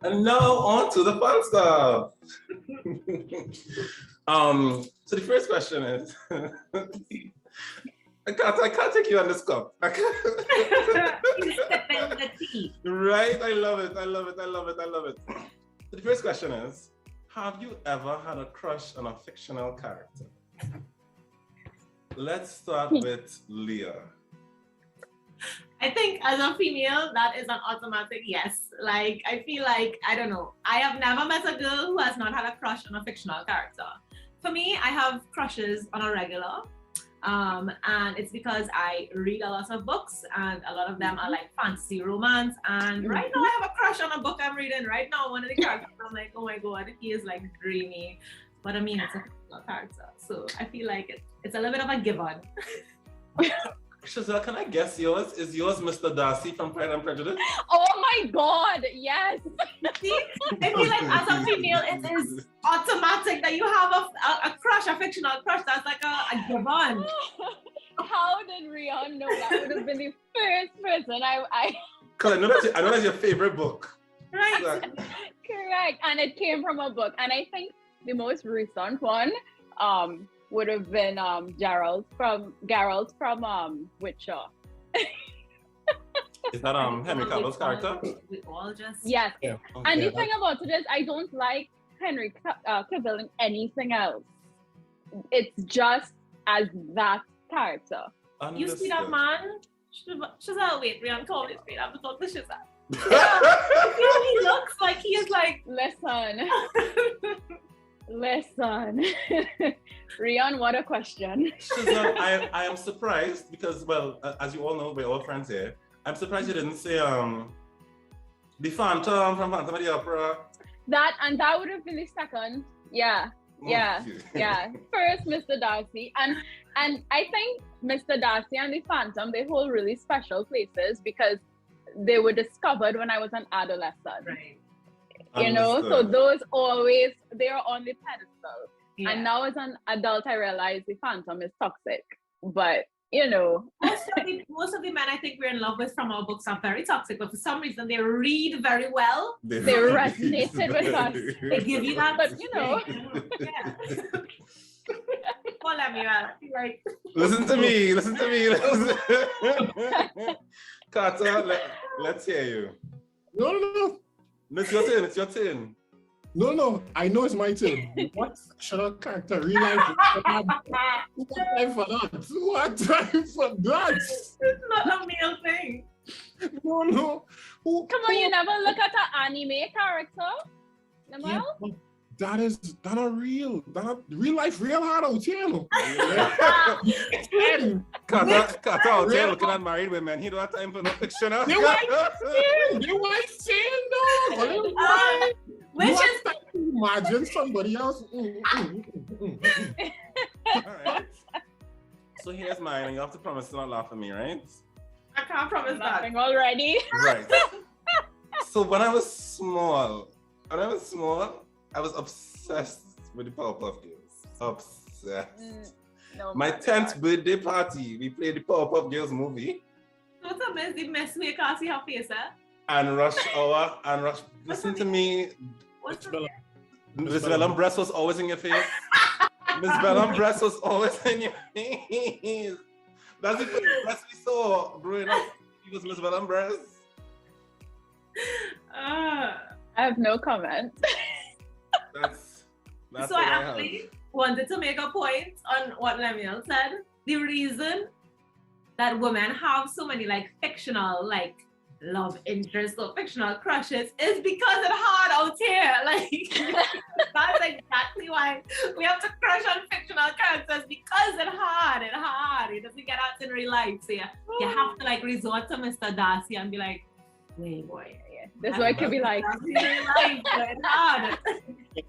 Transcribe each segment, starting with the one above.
And now on to the fun stuff. So the first question is, I can't take you on the scuff. He's sipping the tea. Right? I love it. So the first question is, have you ever had a crush on a fictional character? Let's start with Leah. I think as a female, that is an automatic yes. Like, I feel like, I don't know. I have never met a girl who has not had a crush on a fictional character. For me, I have crushes on a regular. And it's because I read a lot of books and a lot of them are like fantasy romance. And right now I have a crush on a book I'm reading right now. One of the characters, I'm like, oh my God, he is like dreamy. But I mean, it's a fictional character. So I feel like it's a little bit of a given. Chezelle, can I guess yours? Is yours Mr. Darcy from Pride and Prejudice? Oh my God, yes. See, I feel like as a female, it is automatic that you have a crush, a fictional crush. That's like a given. How did Rion know that would have been the first person I Because I know that's your favorite book. Right. Correct. And it came from a book. And I think the most recent one would have been Geralt from Witcher. Is that Henry Cavill's character? We all just Yes. Yeah. And the thing about it is I don't like Henry Cavill in anything else. It's just as that character. You see that man? Chezelle, wait, Rian, call me straight. I have to talk to Chezelle. He looks like he is like. Listen. Rion, what a question. Chezelle, I am surprised because, well, as you all know, we're all friends here. I'm surprised you didn't say the Phantom from Phantom of the Opera. That would have been the second. Yeah. First, Mr. Darcy. And I think Mr. Darcy and the Phantom, they hold really special places because they were discovered when I was an adolescent. Right. You know, so those always, they're on the pedestal. Yeah. And now as an adult, I realize the Phantom is toxic. But, you know. Most of the men I think we're in love with from our books are very toxic, but for some reason they read very well. They resonated with us. They give you that. But, you know. Yeah. Well, Lemuel, like. Listen to me. Carter, let's hear you. No. It's your turn. No, I know it's my turn. What fictional character real life? What time for that? It's not a male thing. No. Come on, you never look at an anime character? Lemuel? Yeah, that a real life real hard out here. Carter out here looking at married women. He don't have time for no fictional. You ain't saying no. Which is imagine somebody else. Alright. So here's mine, and you have to promise to not laugh at me, right? I can't promise that. Laughing already. Right. So when I was small, I was obsessed with the Powerpuff Girls. Obsessed. No, My 10th birthday party, we played the Powerpuff Girls movie. What's a mess? The mess we can't see her face, eh? And Rush Hour, listen to me. What's the Miss Bellum breast was always in your face. Miss Bellum breast was always in your face. That's the first breast we saw growing up. It was Miss Bellum breast. I have no comment. That's so I actually wanted to make a point on what Lemuel said. The reason that women have so many like fictional like love interests or fictional crushes is because it's hard out here. Like that's exactly why we have to crush on fictional characters, because it's hard. It doesn't get out in real life. So you have to like resort to Mr. Darcy and be like, wait, boy. This way it could be like,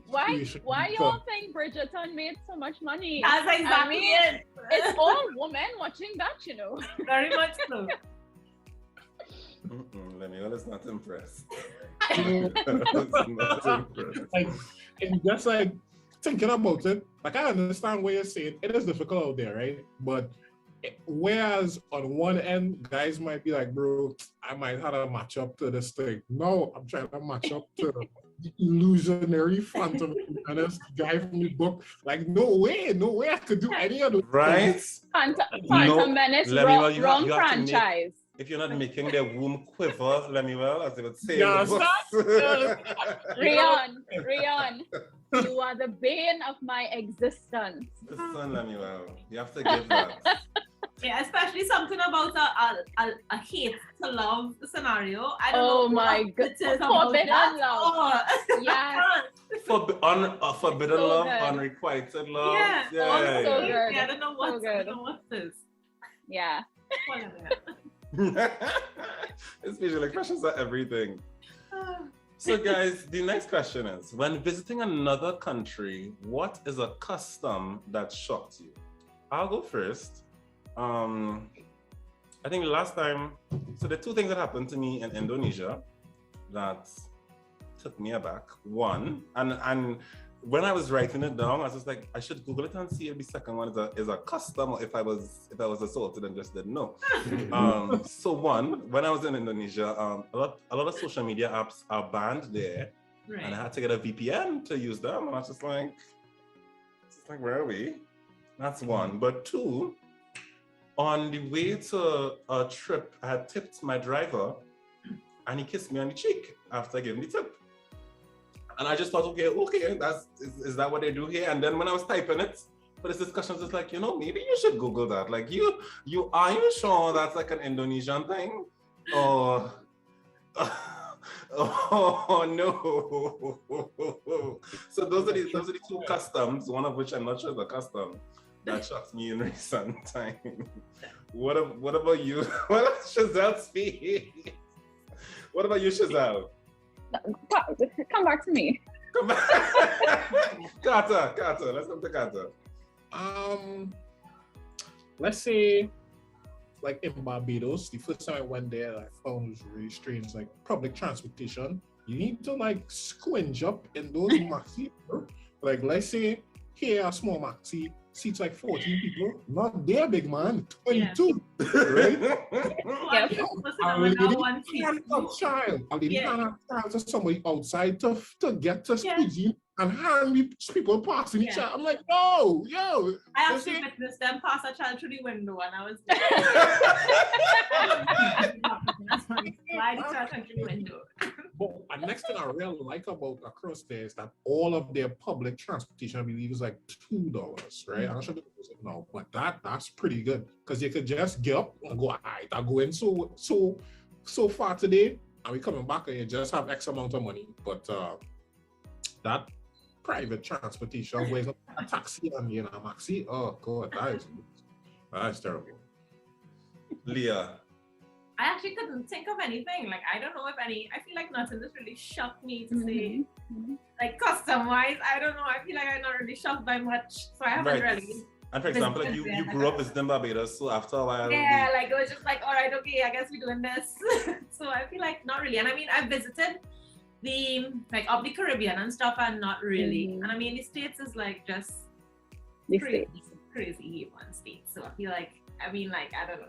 why y'all think Bridgerton made so much money? That's exactly it. It's all women watching that, you know. Very much so. Lemuel is not impressed. Like, and just like thinking about it, like I understand what you're saying. It is difficult out there, right? But Whereas on one end, guys might be like, bro, I might have to match up to this thing. No, I'm trying to match up to the illusionary phantom menace guy from the book. Like, no way I could do any of those Right? things. Phantom Menace, Lemuel, you wrong have to franchise. if you're not making their womb quiver, Lemuel, as they would say. Yeah, in the books. Rion, you are the bane of my existence. Listen, Lemuel, you have to give that. Yeah, especially something about a hate to love scenario. I don't know. Oh my what it is God. about Forbidden that. love. Oh. Yes. Forbidden So love, good. unrequited love. Yeah. Yeah. So good. Yeah, I don't know what. So good. I don't know what it is. Yeah. Whatever. His facial expressions are everything. So guys, the next question is, when visiting another country, what is a custom that shocked you? I'll go first. I think the last time, so the two things that happened to me in Indonesia that took me aback. One, and when I was writing it down, I was just like, I should Google it and see if the second one is a custom or if I was assaulted and just didn't know. So one, when I was in Indonesia, a lot of social media apps are banned there, Right. and I had to get a VPN to use them. And I was just like, where are we? That's one. But two, on the way to a trip, I had tipped my driver, and he kissed me on the cheek after I gave him the tip. And I just thought, okay, is that what they do here? And then when I was typing it for this discussion, I was just like, maybe you should Google that. Like, are you sure that's like an Indonesian thing? Or, oh no. So those are the two customs, one of which I'm not sure is a custom that shocks me in recent time. What about you? What about Chezelle's face? What about you, Chezelle? Come back to me. Come back. Carter. Let's come to Carter. Let's say, like in Barbados, the first time I went there, I found it was really strange. Like public transportation, you need to like squinch up in those maxi. Like let's say here a small maxi seats like 14 people. Not there, big man, 22. Yeah. Right? A lady can't have a child. A lady can't have a child to somebody outside to get to squeegee and hand me people passing each other. I'm like, yo. I actually witnessed them pass a child through the window and I was slide the child through the window. But the next thing I really like about across there is that all of their public transportation, I believe, is like $2, right? I'm not sure if it was now, but that's pretty good because you could just get up and go, all right, I'll go in so far today, and we coming back and you just have X amount of money. But that private transportation, where a taxi and a maxi, oh God, that is terrible. Leah. I actually couldn't think of anything. Like, I don't know if any, I feel like nothing just really shocked me to say, like custom-wise, I don't know. I feel like I'm not really shocked by much. So I haven't really. And for example, like you grew up visiting Barbados, so after a while. Yeah, like it was just like, all right, okay, I guess we're doing this. So I feel like not really. And I mean, I've visited the, like, of the Caribbean and stuff, and not really. And I mean, the States is like just crazy one state. So I feel like, I mean, like, I don't know.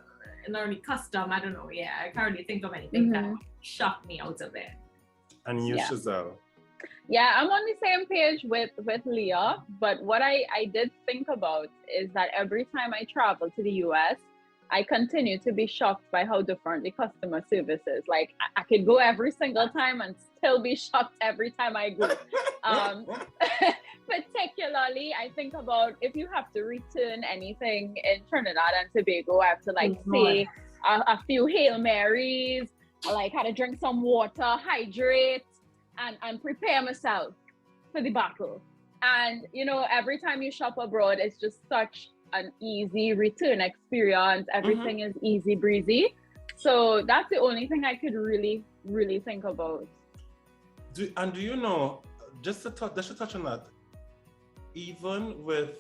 Not really custom, I don't know. Yeah, I can't really think of anything that shocked me out of there. And you, Chezelle? Yeah, I'm on the same page with Leah, but what I did think about is that every time I travel to the US, I continue to be shocked by how different the customer service is. Like, I could go every single time and still be shocked every time I go. Particularly, I think about if you have to return anything in Trinidad and Tobago, I have to like say a few Hail Marys, I like how to drink some water, hydrate, and prepare myself for the battle. And every time you shop abroad, it's just such an easy return experience. Everything is easy breezy. So that's the only thing I could really, really think about. Do you know, just to touch on that, even with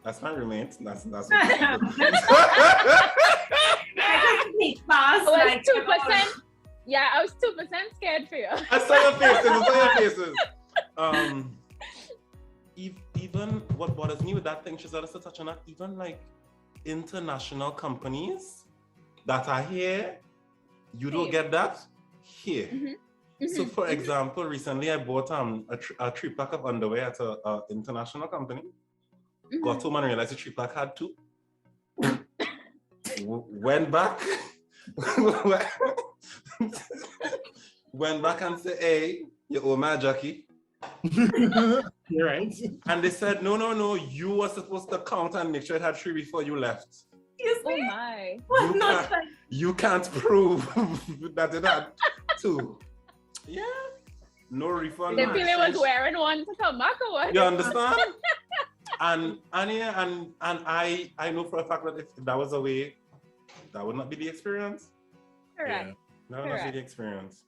that's my roommate. That's what I was 2%. Yeah, I was 2% scared for you. I saw your faces. Even what bothers me with that thing, Chezelle, to touch on that, even like international companies that are here. You don't get that here. So for example, recently I bought a 3-pack of underwear at an international company. Got home and realized the 3-pack had 2. Went back. Went back and said, hey, you owe my Jackie. You're right. And they said, no, you were supposed to count and make sure it had 3 before you left. Excuse Oh me? my. You can't prove that it had 2. Yeah. No refund. They feel it was wearing one to come back or what? You understand? and I know for a fact that if that was a way, that would not be the experience. Correct. That would not be the experience.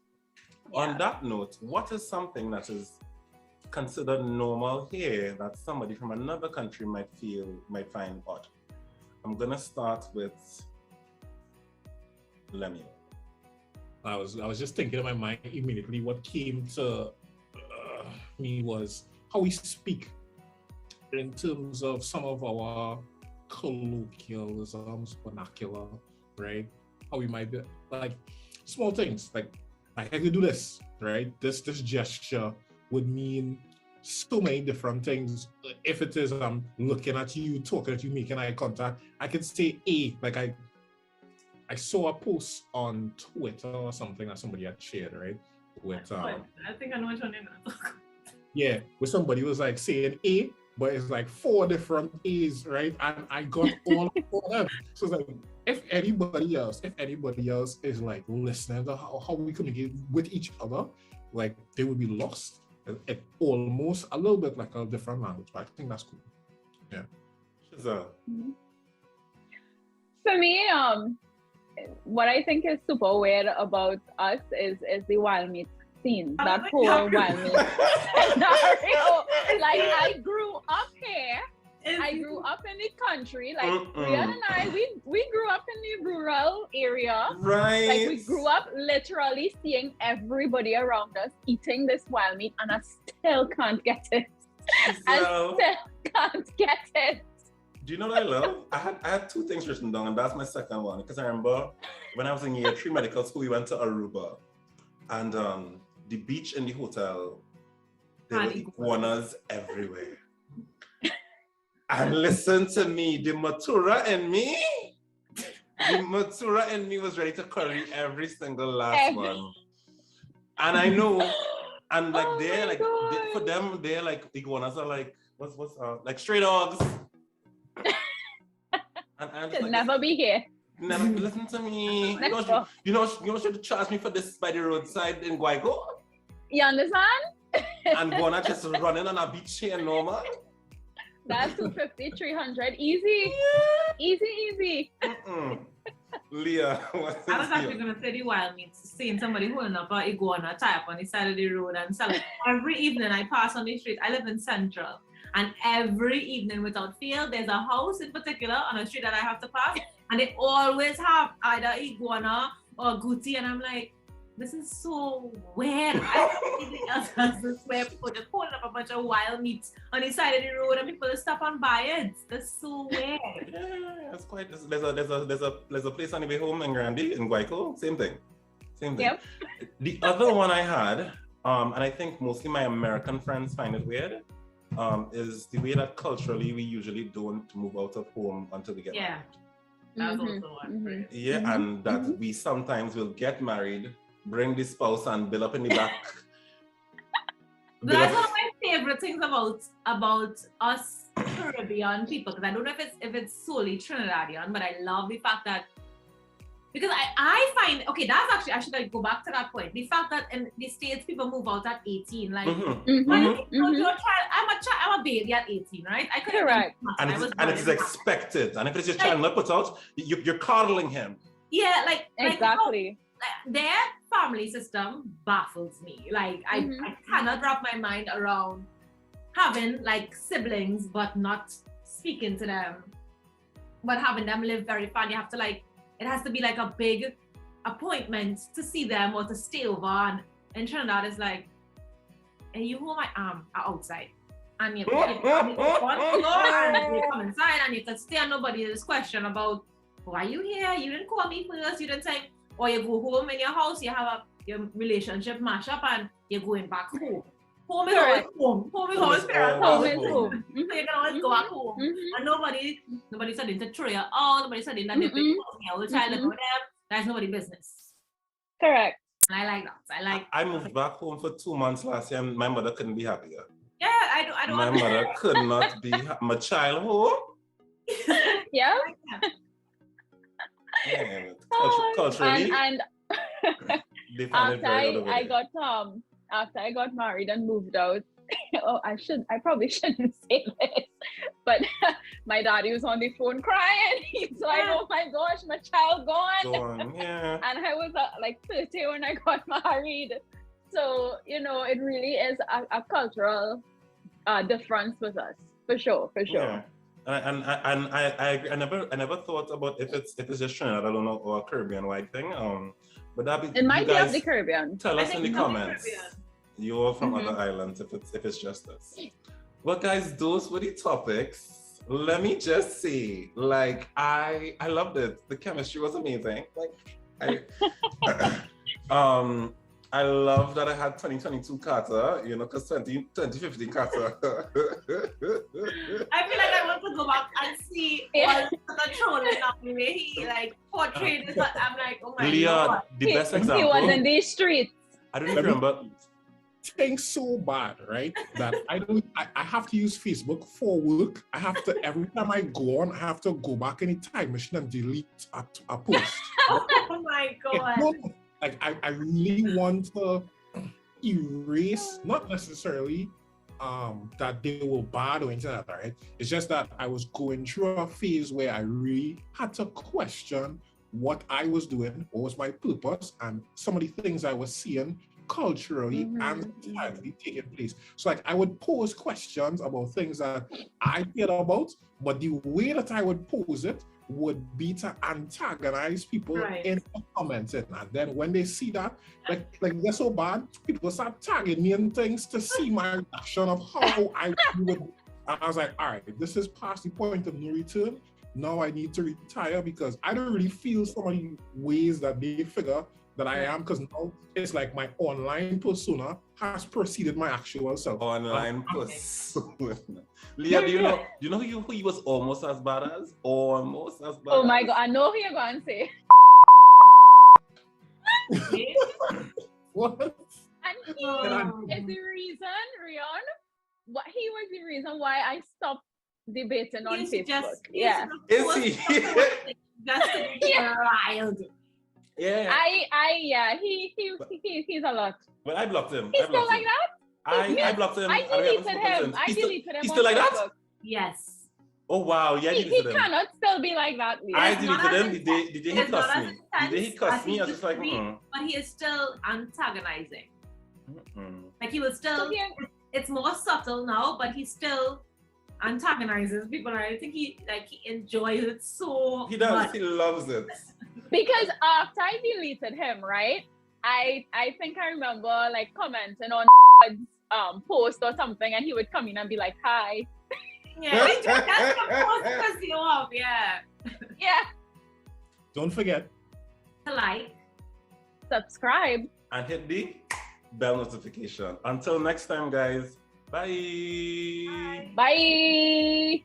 Yeah. On that note, what is something that is considered normal here that somebody from another country might find odd? I'm gonna start with Lemuel. I was just thinking in my mind immediately. What came to me was how we speak in terms of some of our colloquialisms, vernacular, right? How we might be like small things, like I could do this, right? This gesture would mean so many different things. If it is I'm looking at you, talking at you, making eye contact, I could say a, like I saw a post on Twitter or something that somebody had shared, right? With I think I know which one you're gonna talk about. Yeah, where somebody was like saying A, but it's like 4 different A's, right? And I got all 4 of them. So it's like if anybody else is like listening to how we communicate with each other, like they would be lost. It almost a little bit like a different language, but I think that's cool. Yeah. Chezelle. For me, what I think is super weird about us is the wild meat scene. That whole wild meat scenario. Like I grew up here. I grew up in the country. Like Leah and I, we grew up in the rural area. Right. Like we grew up literally seeing everybody around us eating this wild meat, and I still can't get it. I still can't get it. Do you know what I love? I had 2 things written down, and that's my second one. Because I remember when I was in year 3 medical school, we went to Aruba, and the beach in the hotel, there were iguanas everywhere. And listen to me, the Matura in me was ready to curry every single last one. And I know, and like for them, they're like iguanas are like what's like stray dogs. And I'm just like, never be here. Never listen to me. You know what should charge me for this by the roadside in Guayco? You understand? And Guana just running on a beach here normal. That's 250, 300, easy. Yeah. Easy. Leah, I was actually going to say the wild meat, seeing somebody holding up an iguana tie up on the side of the road and selling. Every evening I pass on the street. I live in Central, and every evening without fail, there's a house in particular on a street that I have to pass, and they always have either iguana or guti, and I'm like, this is so weird. I don't think anything else has this where people just holding up a bunch of wild meat on the side of the road and people just stop and buy it. That's so weird. Yeah, it's quite. There's a place on the way home in Grandy in Guayco. Same thing. Yep. The other one I had, and I think mostly my American friends find it weird, is the way that culturally we usually don't move out of home until we get married. That's also one. Yeah, and that we sometimes will get married, bring the spouse and build up in the back. That's one of my favorite things about us Caribbean people, because I don't know if it's solely Trinidadian, but I love the fact that, because I find, okay, that's actually, I should like go back to that point. The fact that in the States people move out at 18, like, when you're a child, I'm a baby at 18, right? I couldn't. Correct. And it's expected. And if it's your child not put out, you're coddling him. Yeah, like exactly. Their family system baffles me. Like I cannot wrap my mind around having like siblings but not speaking to them, but having them live very far. You have to like, it has to be like a big appointment to see them or to stay over. And in Trinidad, it's like, hey, you home? I am outside. And you're on the floor. you come inside and you can stay and nobody is question about why you here? You didn't call me first, you didn't say, or you go home in your house, you have your relationship mash up and you're going back home. Home is always home. Home is always parents. Home is home. So you can always go back home. And nobody said to throw you out, nobody said that they pick your child and them. That's nobody's business. Correct. And I like that. I moved back home for 2 months last year and my mother couldn't be happier. Yeah, I don't My mother could not be my child home. Yeah. Yeah, culturally. And after I got married and moved out, I probably shouldn't say this, but my daddy was on the phone crying. He's like, oh my gosh, my child gone. Yeah. And I was like 30 when I got married. So, it really is a cultural difference with us, for sure. Yeah. And I never thought about if it's just Trinidad alone or a Caribbean wide thing. But that be, it might be of the Caribbean. Tell us in the comments. You're from other islands if it's just us. Well, guys, those were the topics. Let me just say, I loved it. The chemistry was amazing. I love that I had 2022 Carter, because 2050 Carter. I feel like I want to go back and see what the trolling of the way he portrayed this. I'm like, oh my Leah, God. the best example. He was in these streets. I don't even remember. Things so bad, right? That I have to use Facebook for work. I have to, every time I go on, I have to go back in the time machine and delete a post. Oh my God. I really want to erase, not necessarily that they were bad or anything like that, right? It's just that I was going through a phase where I really had to question what I was doing, what was my purpose, and some of the things I was seeing culturally and societally taking place. So I would pose questions about things that I cared about, but the way that I would pose it would be to antagonize people in commenting. And then when they see that, they're so bad, people start tagging me in things to see my reaction of how I would. And I was like, all right, this is past the point of no return. Now I need to retire because I don't really feel so many ways that they figure that I am, because now it's like my online persona has preceded my actual self. Online persona. Leah, do you know who he was almost as bad as? Almost as bad. Oh my God, I know who you're going to say. What? And he is the reason, Rion, he was the reason why I stopped debating on Facebook. Is he? Just to be wild. Yeah. He's a lot. But I blocked him. He's still like that? I blocked him. I deleted him. I deleted him. He's still like that? Yes. Oh wow, yeah, he cannot still be like that. Leah. I deleted him. Did he cuss me? Did he cuss me? I was just like, But he is still antagonizing. Like he was still. It's more subtle now, but he still antagonizes people. And I think he enjoys it so. He does. much. He loves it. Because after I deleted him, right? I think I remember commenting on post or something, and he would come in and be like, "Hi." Yeah, that's supposed to piss you off. Yeah. Yeah. Don't forget To like, subscribe, and hit the bell notification. Until next time, guys. Bye. Bye.